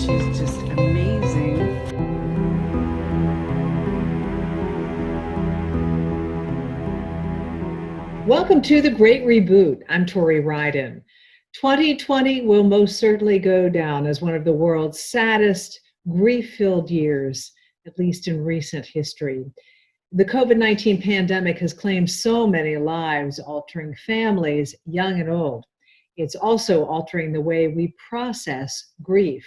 she's just amazing. Welcome to The Great Reboot. I'm Tori Ryden. 2020 will most certainly go down as one of the world's saddest, grief-filled years, at least in recent history. The COVID-19 pandemic has claimed so many lives, altering families, young and old. It's also altering the way we process grief.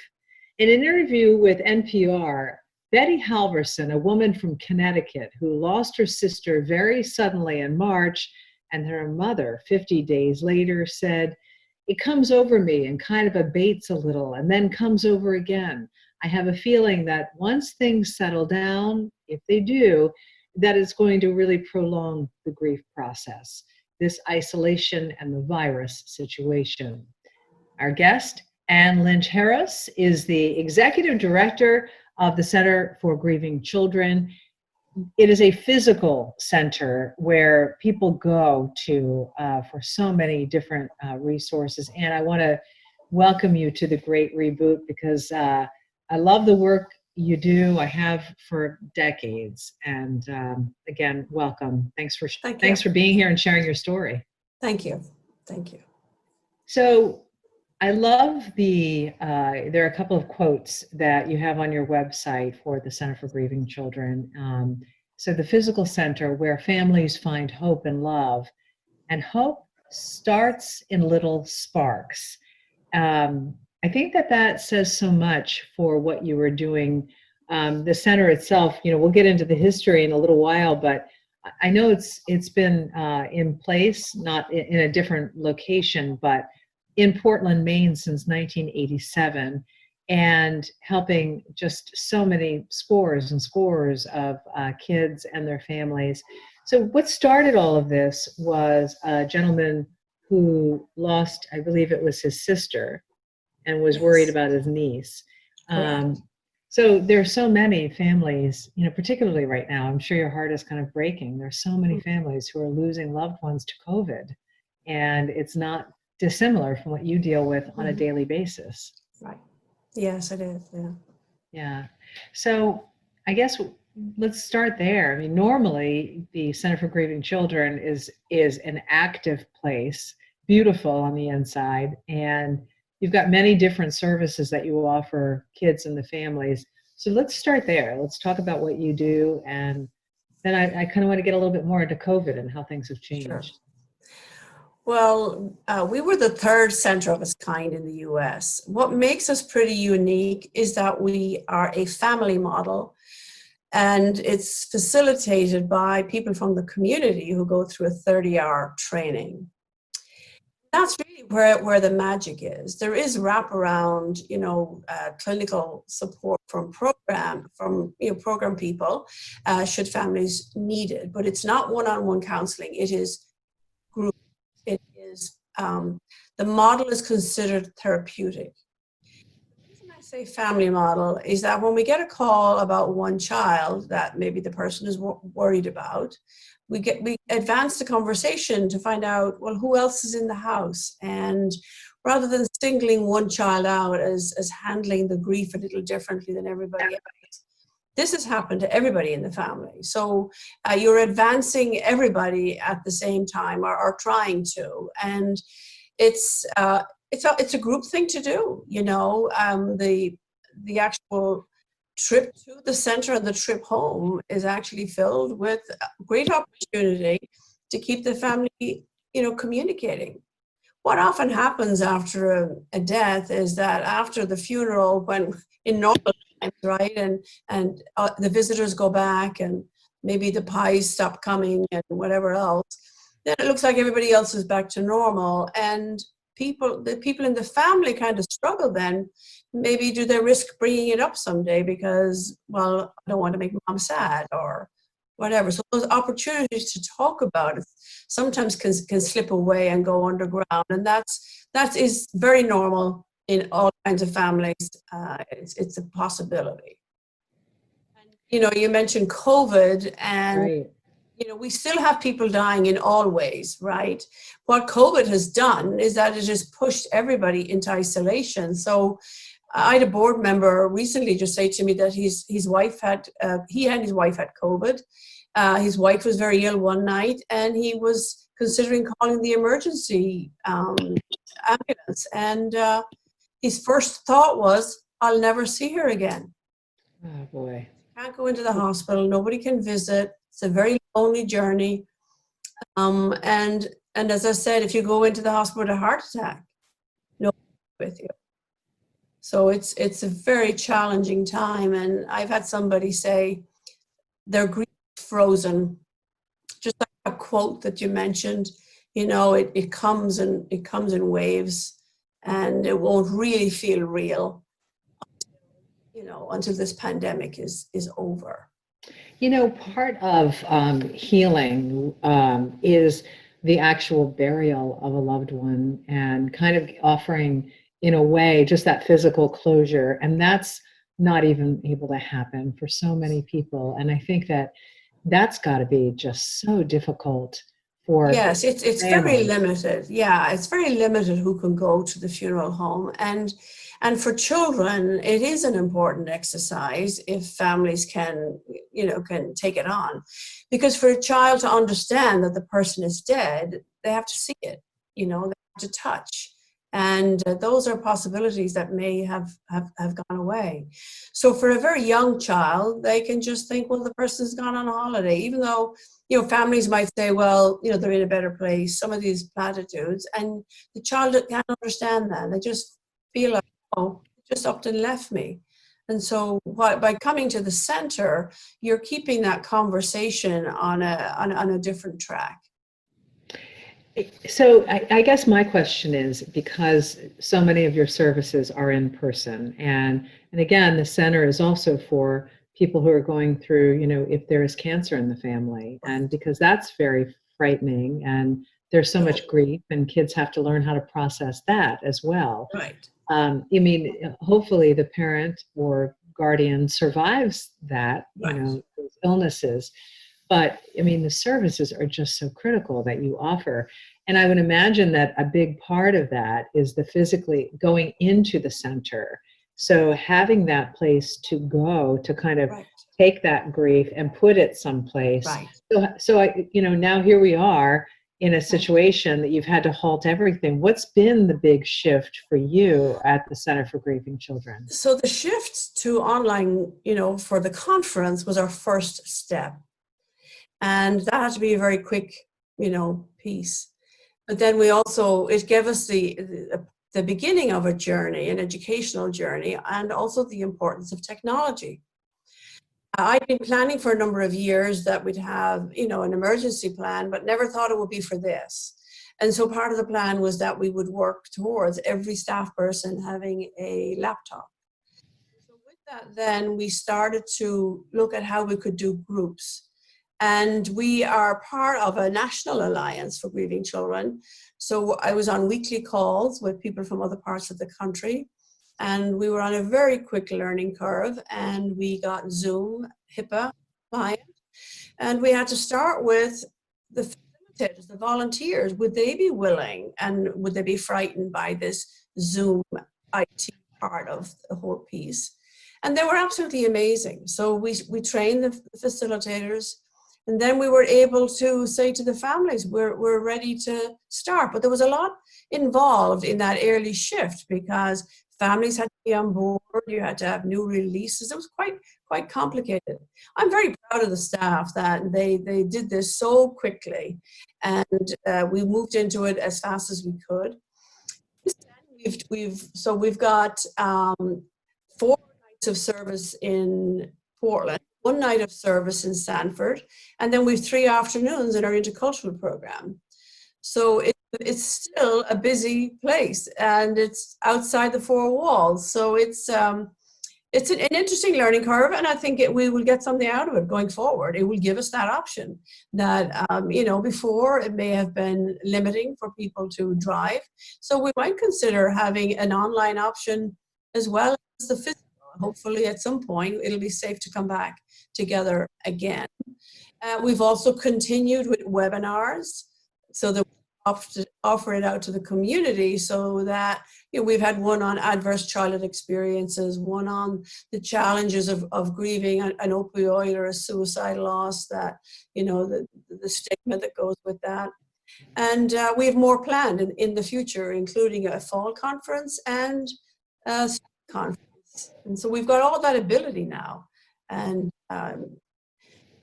In an interview with NPR, Betty Halverson, a woman from Connecticut who lost her sister very suddenly in March, and her mother 50 days later, said, "It comes over me and kind of abates a little and then comes over again. I have a feeling that once things settle down, if they do, that it's going to really prolong the grief process, this isolation and the virus situation." Our guest, Ann Lynch Harris, is the executive director of the Center for Grieving Children. It is a physical center where people go to for so many different resources. And I want to welcome you to The Great Reboot because I love the work you do. I have for decades. And again, welcome. Thanks for being here and sharing your story. Thank you. Thank you. So I love there are a couple of quotes that you have on your website for the Center for Grieving Children. So the physical center where families find hope and love, and hope starts in little sparks. I think that says so much for what you were doing. The center itself, we'll get into the history in a little while, but I know it's been in place, not in a different location, but in Portland, Maine since 1987, and helping just so many scores and scores of kids and their families. So what started all of this was a gentleman who lost, I believe it was his sister, and was worried about his niece. So there are so many families, particularly right now, I'm sure your heart is kind of breaking. There's so many families who are losing loved ones to COVID, and it's not dissimilar from what you deal with on a daily basis. Right. Yes, it is. Yeah. Yeah. So I guess let's start there. I mean, normally the Center for Grieving Children is an active place, beautiful on the inside, and you've got many different services that you offer kids and the families. So let's start there. Let's talk about what you do, and then I kind of want to get a little bit more into COVID and how things have changed. Sure. Well, we were the third center of its kind in the US. What makes us pretty unique is that we are a family model, and it's facilitated by people from the community who go through a 30-hour training. That's really where the magic is. There is wraparound, clinical support from program people, should families need it, but it's not one-on-one counseling. It is group. It is, the model is considered therapeutic. The reason I say family model is that when we get a call about one child that maybe the person is worried about, we advance the conversation to find out, well, who else is in the house? And rather than singling one child out as handling the grief a little differently than everybody else, this has happened to everybody in the family. So you're advancing everybody at the same time, or trying to, and it's a group thing to do. The actual trip to the center and the trip home is actually filled with great opportunity to keep the family, communicating. What often happens after a death is that after the funeral, when in normal times, right, and the visitors go back and maybe the pies stop coming and whatever else, then it looks like everybody else is back to normal, and the people in the family kind of struggle then. Maybe do they risk bringing it up someday because, well, I don't want to make mom sad or whatever. So those opportunities to talk about it sometimes can slip away and go underground, and that is very normal in all kinds of families. It's a possibility. And, you mentioned COVID, and Right. We still have people dying in all ways, right? What COVID has done is that it has pushed everybody into isolation. So I had a board member recently just say to me that his wife had, he and his wife had COVID. His wife was very ill one night, and he was considering calling the emergency ambulance. And his first thought was, I'll never see her again. Oh boy. Can't go into the hospital. Nobody can visit. It's a very lonely journey. And as I said, if you go into the hospital with a heart attack, nobody's with you. So it's a very challenging time. And I've had somebody say their grief is frozen. Just like a quote that you mentioned, you know, it comes in waves, and it won't really feel real, you know, until this pandemic is over. You know, part of healing is the actual burial of a loved one, and kind of offering, in a way, just that physical closure. And that's not even able to happen for so many people. And I think that that's got to be just so difficult for Yes, it's very families. limited. Yeah, it's very limited who can go to the funeral home. And for children, it is an important exercise if families can, you know, can take it on. Because for a child to understand that the person is dead, they have to see it, you know, they have to touch. And those are possibilities that may have gone away. So for a very young child, they can just think, well, the person's gone on holiday, even though, you know, families might say, well, you know, they're in a better place, some of these platitudes, and the child can't understand that. They just feel like, oh, it just up and left me. And so by coming to the center, you're keeping that conversation on a different track. So I guess my question is, because so many of your services are in person, and again, the center is also for people who are going through, you know, if there is cancer in the family, and because that's very frightening, and there's so much grief, and kids have to learn how to process that as well. Right. I mean, hopefully the parent or guardian survives that, you know, those illnesses. But I mean, the services are just so critical that you offer. And I would imagine that a big part of that is the physically going into the center. So having that place to go to kind of take that grief and put it someplace. Right. So I, you know, now here we are in a situation that you've had to halt everything. What's been the big shift for you at the Center for Grieving Children? So the shift to online, you know, for the conference was our first step. And that had to be a very quick, you know, piece. But then we also, it gave us the beginning of a journey, an educational journey, and also the importance of technology. I'd been planning for a number of years that we'd have, you know, an emergency plan, but never thought it would be for this. And so part of the plan was that we would work towards every staff person having a laptop. So with that, then we started to look at how we could do groups. And we are part of a national alliance for grieving children. So I was on weekly calls with people from other parts of the country. And we were on a very quick learning curve, and we got Zoom, HIPAA compliant. And we had to start with the facilitators, the volunteers. Would they be willing, and would they be frightened by this Zoom IT part of the whole piece? And they were absolutely amazing. So we trained the facilitators. And then we were able to say to the families, we're ready to start. But there was a lot involved in that early shift, because families had to be on board, you had to have new releases. It was quite complicated. I'm very proud of the staff that they did this so quickly, and we moved into it as fast as we could. We've got 4 nights of service in Portland, 1 night of service in Sanford, and then we've 3 afternoons in our intercultural program. So it's still a busy place, and it's outside the 4 walls. So it's an interesting learning curve, and I think we will get something out of it going forward. It will give us that option that, you know, before it may have been limiting for people to drive. So we might consider having an online option as well as the physical. Hopefully at some point it'll be safe to come back together again. We've also continued with webinars. So the offer it out to the community, so that, you know, we've had one on adverse childhood experiences, one on the challenges of grieving an opioid or a suicide loss, that, you know, the stigma that goes with that. And we have more planned in the future, including a fall conference and a spring conference. And so we've got all that ability now, and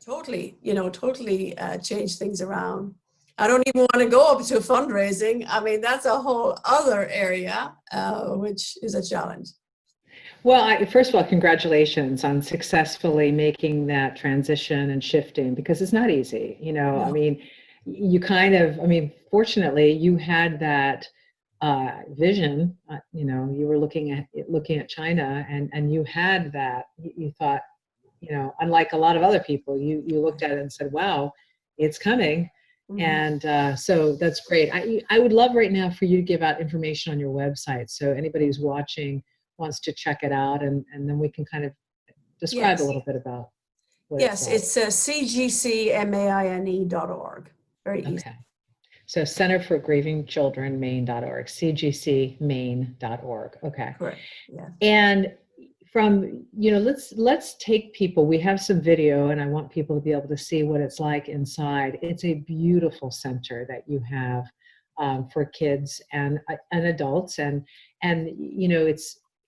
totally change things around. I don't even want to go up to fundraising. I mean, that's a whole other area, which is a challenge. Well, first of all, congratulations on successfully making that transition and shifting, because it's not easy. You know, No. I mean, fortunately, you had that vision. You know, you were looking at China, and you had that. You thought, you know, unlike a lot of other people, you looked at it and said, "Wow, it's coming." Mhm. And so that's great. I would love right now for you to give out information on your website, so anybody who's watching wants to check it out, and then we can kind of describe Yes. a little bit about what Yes, it's like. it's cgcmaine.org. Very easy. Okay. So Center for Grieving Children, Maine.org, cgcmaine.org. Okay. Correct. Yeah. And from, you know, let's take people, we have some video, and I want people to be able to see what it's like inside. It's a beautiful center that you have for kids and adults, and you know,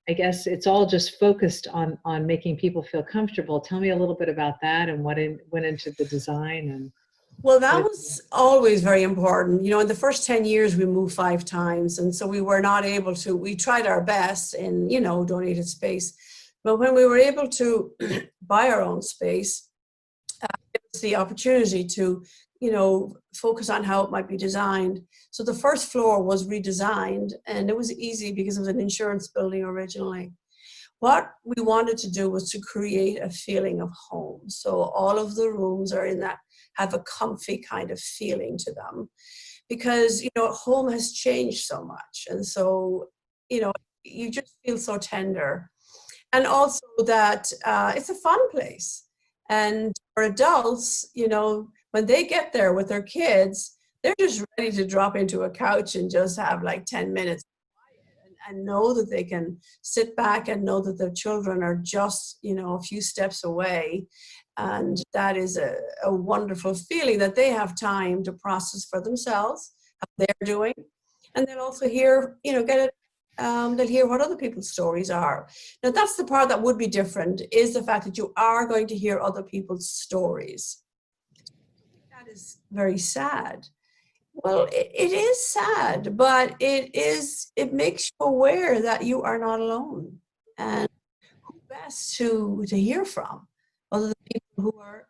I guess it's all just focused on making people feel comfortable. Tell me a little bit about that, and what went into the design. And Well, that was always very important. You know, in the first 10 years, we moved 5 times. And so we were not able to, we tried our best in, you know, donated space. But when we were able to buy our own space, it was the opportunity to, you know, focus on how it might be designed. So the first floor was redesigned, and it was easy because it was an insurance building originally. What we wanted to do was to create a feeling of home. So all of the rooms are in that, have a comfy kind of feeling to them, because, you know, home has changed so much. And so, you know, you just feel so tender. And also that it's a fun place. And for adults, you know, when they get there with their kids, they're just ready to drop into a couch and just have like 10 minutes and know that they can sit back and know that their children are just, you know, a few steps away. And that is a wonderful feeling that they have time to process for themselves how they're doing. And they'll also hear, you know, they'll hear what other people's stories are. Now, that's the part that would be different, is the fact that you are going to hear other people's stories. That is very sad. Well, it is sad, but it makes you aware that you are not alone. And who best to hear from other than people who are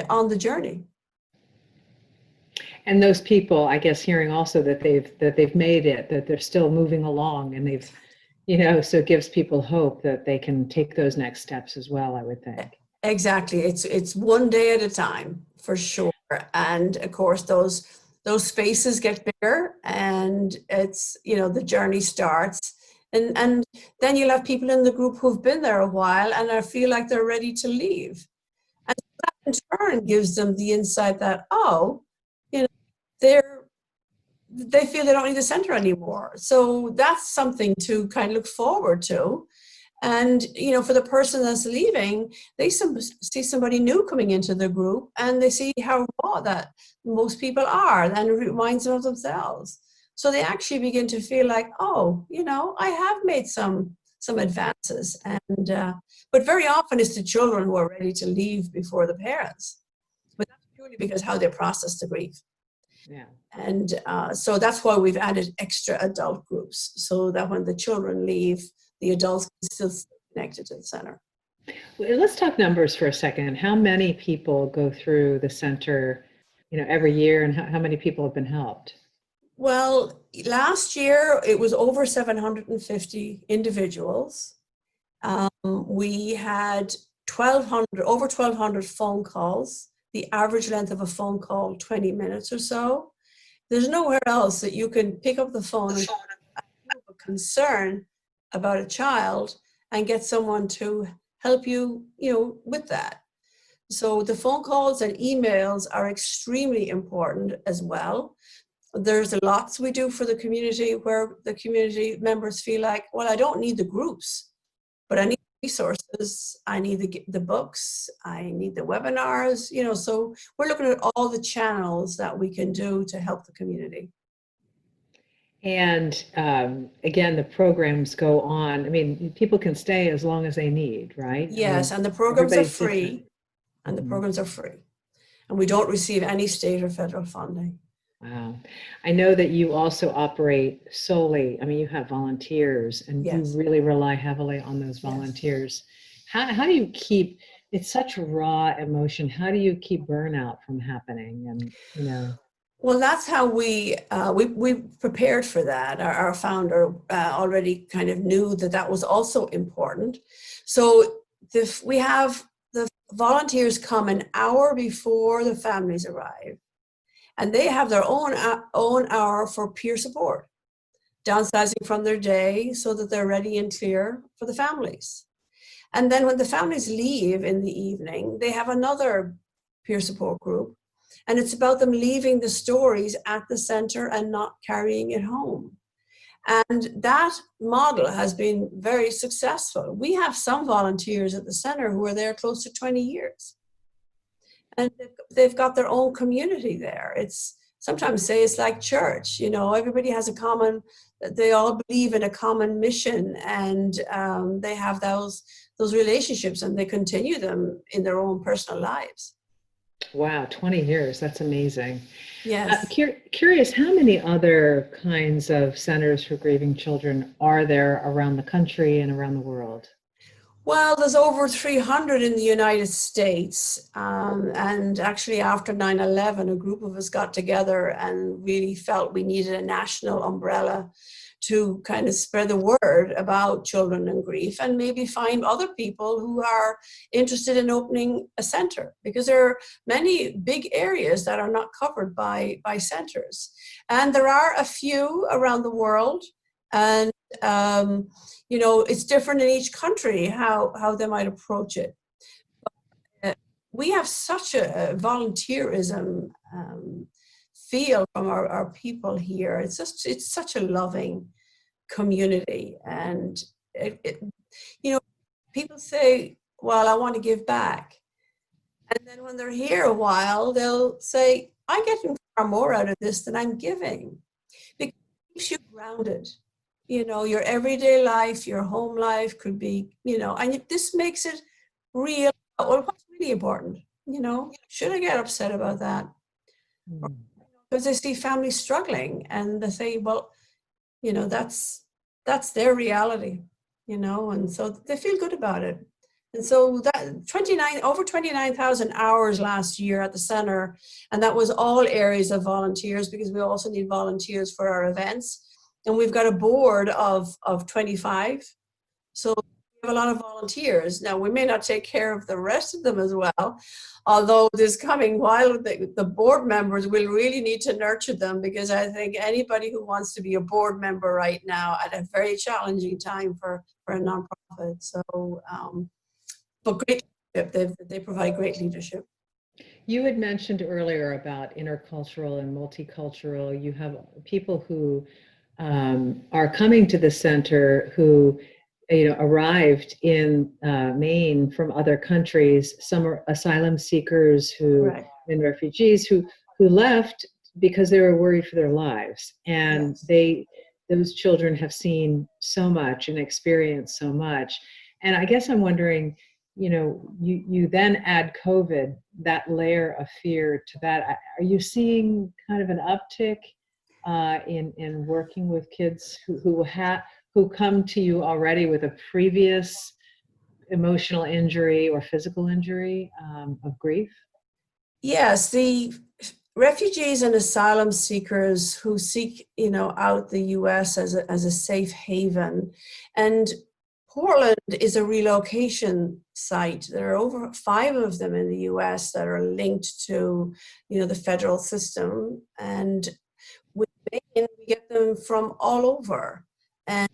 on the journey. And those people, I guess, hearing also that they've made it, that they're still moving along, and they've, you know, so it gives people hope that they can take those next steps as well, I would think. Exactly. It's one day at a time, for sure. And of course, those spaces get bigger, and it's, you know, the journey starts. And then you'll have people in the group who've been there a while and I feel like they're ready to leave. And that in turn gives them the insight that, oh, you know, they feel they don't need the center anymore. So that's something to kind of look forward to. And, you know, for the person that's leaving, they see somebody new coming into the group, and they see how raw that most people are, and it reminds them of themselves. So they actually begin to feel like, oh, you know, I have made some advances. And but very often it's the children who are ready to leave before the parents. But that's purely because how they process the grief. Yeah. And so that's why we've added extra adult groups, so that when the children leave, the adults can still stay connected to the center. Well, let's talk numbers for a second. How many people go through the center, you know, every year, and how many people have been helped? Well, last year it was over 750 individuals. We had over 1,200 phone calls. The average length of a phone call, 20 minutes or so. There's nowhere else that you can pick up the phone and have a concern about a child and get someone to help you, you know, with that. So the phone calls and emails are extremely important as well. There's lots we do for the community where the community members feel like, well, I don't need the groups, but I need resources, I need the books, I need the webinars, you know, so we're looking at all the channels that we can do to help the community. And again, the programs go on. I mean, people can stay as long as they need, right? Yes, I mean, and the programs are everybody's free, different. and the Mhm. programs are free. And we don't receive any state or federal funding. Wow. I know that you also operate solely, I mean, you have volunteers and you Yes. really rely heavily on those Yes. volunteers. How do you keep, it's such raw emotion. How do you keep burnout from happening? And, you know, Well, that's how we prepared for that. Our founder already kind of knew that that was also important. So we have the volunteers come an hour before the families arrive, and they have their own hour for peer support, downsizing from their day so that they're ready and clear for the families. And then when the families leave in the evening, they have another peer support group. And it's about them leaving the stories at the center and not carrying it home. And that model has been very successful. We have some volunteers at the center who are there close to 20 years. And they've got their own community there. It's sometimes say it's like church, you know, everybody has a common, they all believe in a common mission, and they have those relationships, and they continue them in their own personal lives. wow, 20 years, that's amazing. Yes. Curious, how many other kinds of centers for grieving children are there around the country and around the world? Well, there's over 300 in the United States. And actually, after 9/11, a group of us got together and really felt we needed a national umbrella to kind of spread the word about children and grief, and maybe find other people who are interested in opening a center, because there are many big areas that are not covered by centers. And there are a few around the world. And you know, it's different in each country how they might approach it. But we have such a volunteerism feel from our people here. It's such a loving community, and you know, people say, "Well, I want to give back," and then when they're here a while, they'll say, "I'm getting far more out of this than I'm giving," because it keeps you grounded. You know, your everyday life, your home life could be, you know, and this makes it real. Well, what's really important? You know, should I get upset about that? Because I see families struggling, and they say, well, you know, that's their reality, you know, and so they feel good about it. And so that over 29,000 hours last year at the center, and that was all areas of volunteers, because we also need volunteers for our events. And we've got a board of 25. So we have a lot of volunteers. Now, we may not take care of the rest of them as well, although this coming while, the board members will really need to nurture them, because I think anybody who wants to be a board member right now at a very challenging time for a nonprofit. So, but great leadership, they provide great leadership. You had mentioned earlier about intercultural and multicultural. You have people who are coming to the center who, you know, arrived in Maine from other countries. Some are asylum seekers Right. and refugees who left because they were worried for their lives. And Yes. those children have seen so much and experienced so much. And I guess I'm wondering, you know, you then add COVID, that layer of fear to that. Are you seeing kind of an uptick in working with kids who come to you already with a previous emotional injury or physical injury of grief? Yes, the refugees and asylum seekers who seek, you know, out the U.S. as a safe haven, and Portland is a relocation site. There are over 5 of them in the U.S. that are linked to, you know, the federal system, and with Maine, we get them from all over, and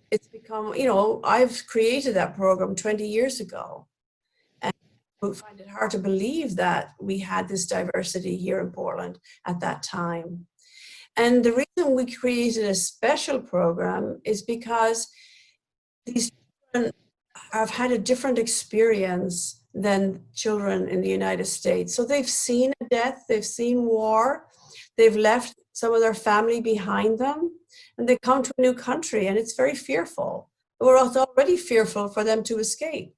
it's become, you know, I've created that program 20 years ago. We find it hard to believe that we had this diversity here in Portland at that time. And the reason we created a special program is because these children have had a different experience than children in the United States. So they've seen death, they've seen war, they've left some of their family behind them, and they come to a new country, and it's very fearful. We're already fearful for them to escape.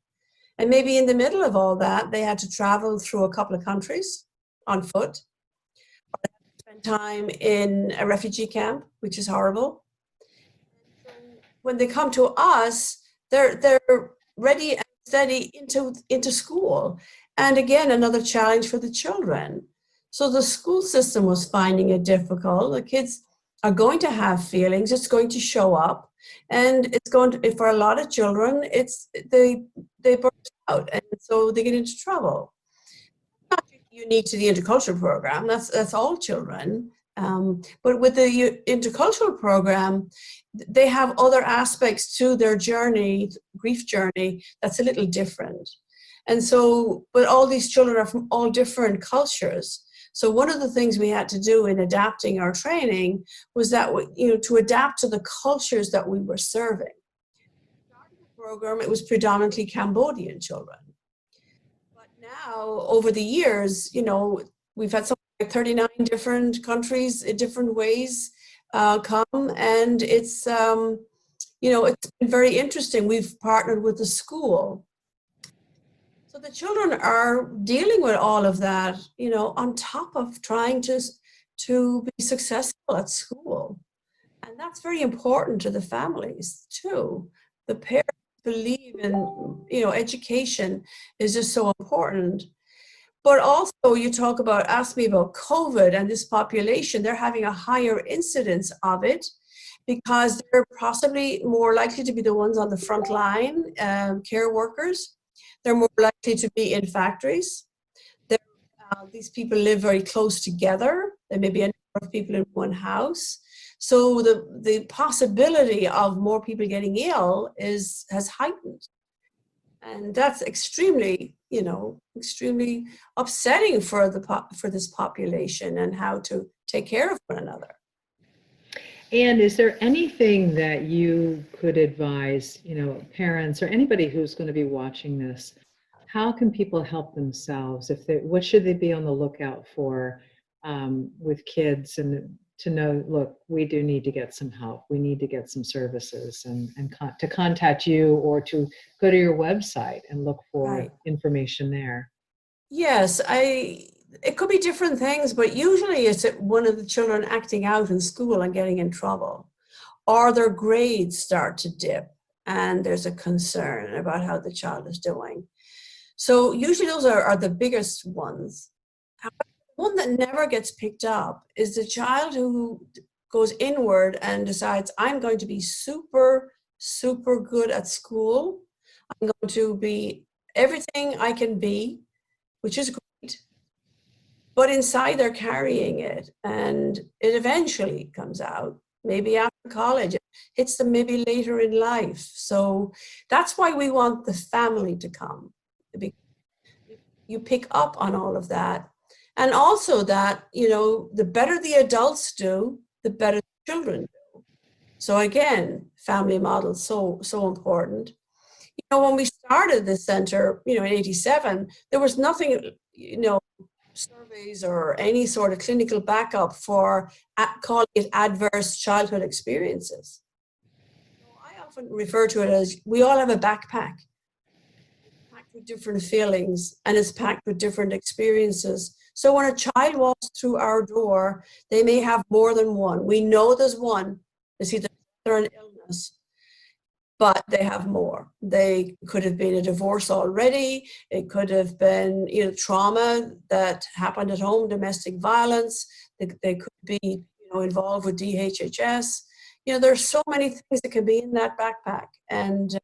And maybe in the middle of all that, they had to travel through a couple of countries on foot, spend time in a refugee camp, which is horrible. When they come to us, they're ready and steady into school. And again, another challenge for the children. So the school system was finding it difficult. The kids are going to have feelings. It's going to show up. And it's going to, for a lot of children, they burst out, and so they get into trouble. Not unique to the intercultural program. That's all children. But with the intercultural program, they have other aspects to their journey, grief journey, that's a little different. And so, but all these children are from all different cultures. So one of the things we had to do in adapting our training was that, to adapt to the cultures that we were serving. Starting the program, it was predominantly Cambodian children. But now, over the years, we've had something like 39 different countries in different ways come, and it's been very interesting. We've partnered with the school. So the children are dealing with all of that, on top of trying to be successful at school. And that's very important to the families too. The parents believe in, education is just so important. But also you ask me about COVID and this population, they're having a higher incidence of it because they're possibly more likely to be the ones on the front line, care workers. They're more likely to be in factories. These people live very close together. There may be a number of people in one house. So the possibility of more people getting ill has heightened. And that's extremely upsetting for this population and how to take care of one another. And is there anything that you could advise, parents or anybody who's going to be watching this? How can people help themselves? What should they be on the lookout for with kids, and to know, look, we do need to get some help. We need to get some services, and to contact you or to go to your website and look for information there. Yes, it could be different things, but usually it's one of the children acting out in school and getting in trouble, or their grades start to dip and there's a concern about how the child is doing. So usually those are the biggest ones. One that never gets picked up is the child who goes inward and decides, I'm going to be super, super good at school. I'm going to be everything I can be, which is great. But inside they're carrying it, and it eventually comes out, maybe after college. It hits them maybe later in life. So that's why we want the family to come. You pick up on all of that. And also that, the better the adults do, the better the children do. So again, family model, so important. When we started this center, in 87, there was nothing, surveys or any sort of clinical backup for calling it adverse childhood experiences. So I often refer to it as, we all have a backpack. It's packed with different feelings, and it's packed with different experiences. So when a child walks through our door, they may have more than one. We know there's one. It's either an illness, but they have more. They could have been a divorce already. It could have been, trauma that happened at home, domestic violence. They could be, involved with DHHS. There's so many things that can be in that backpack. And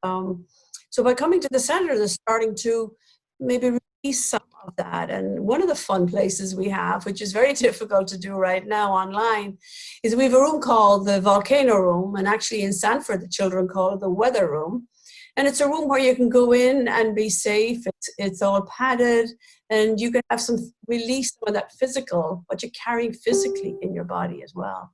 so by coming to the center, they're starting to maybe release some of that. And one of the fun places we have, which is very difficult to do right now online, is we have a room called the Volcano Room, and actually in Sanford, the children call it the Weather Room. And it's a room where you can go in and be safe. It's all padded, and you can have release some of that physical, what you're carrying physically in your body as well.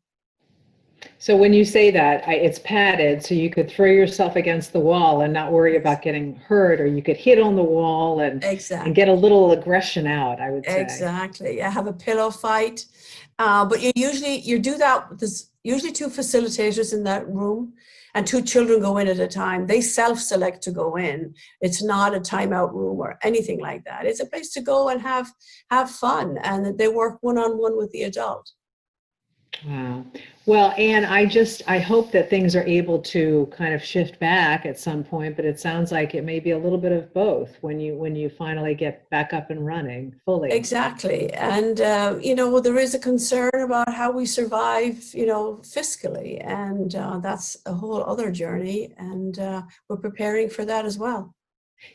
So when you say that, it's padded, so you could throw yourself against the wall and not worry about getting hurt, or you could hit on the wall and Exactly. get a little aggression out, I would say. Exactly. I have a pillow fight. But you do that. There's usually two facilitators in that room, and two children go in at a time. They self-select to go in. It's not a timeout room or anything like that. It's a place to go and have fun, and they work one-on-one with the adult. Wow. Well, Anne, I hope that things are able to kind of shift back at some point, but it sounds like it may be a little bit of both when you finally get back up and running fully. Exactly. And, there is a concern about how we survive, fiscally. And that's a whole other journey. And we're preparing for that as well.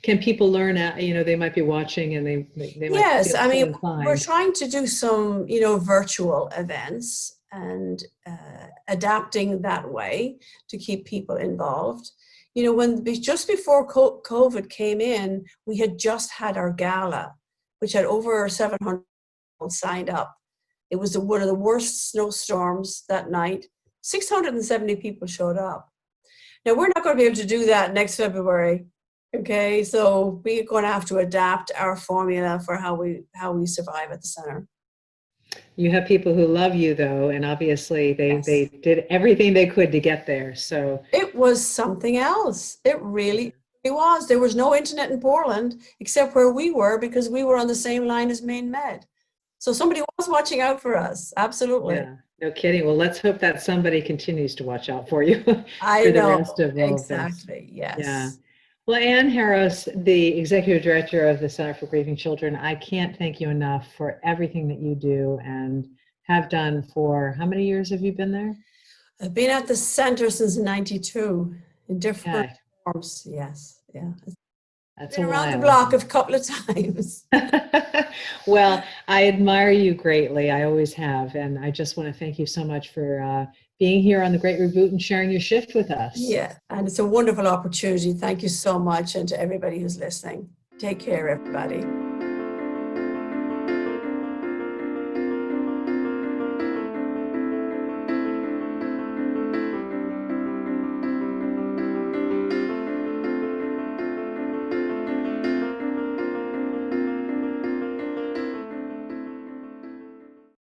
Can people learn, they might be watching and they might Yes. feel I so mean, we're inclined. trying to do some, virtual events and adapting that way to keep people involved. Just before COVID came in, we had just had our gala, which had over 700 people signed up. It was one of the worst snowstorms that night. 670 people showed up. Now, we're not going to be able to do that next February. Okay, so we're going to have to adapt our formula for how we survive at the center. You have people who love you though, and obviously they Yes. did everything they could to get there. So It was something else. It really was. There was no internet in Portland except where we were, because we were on the same line as Maine Med. So somebody was watching out for us. Absolutely. yeah, no kidding. Well, let's hope that somebody continues to watch out for you I for the know. rest of all of this. Exactly. Yeah. Yes. Well, Anne Harris, the executive director of the Center for Grieving Children, I can't thank you enough for everything that you do and have done for how many years have you been there? I've been at the center since 92 in different Yeah, forms. Yes. Yeah. that's a Been around the while. block a couple of times. Well, I admire you greatly. I always have. And I just want to thank you so much for being here on the Great Reboot and sharing your shift with us. Yeah, and it's a wonderful opportunity. Thank you so much, and to everybody who's listening. Take care, everybody.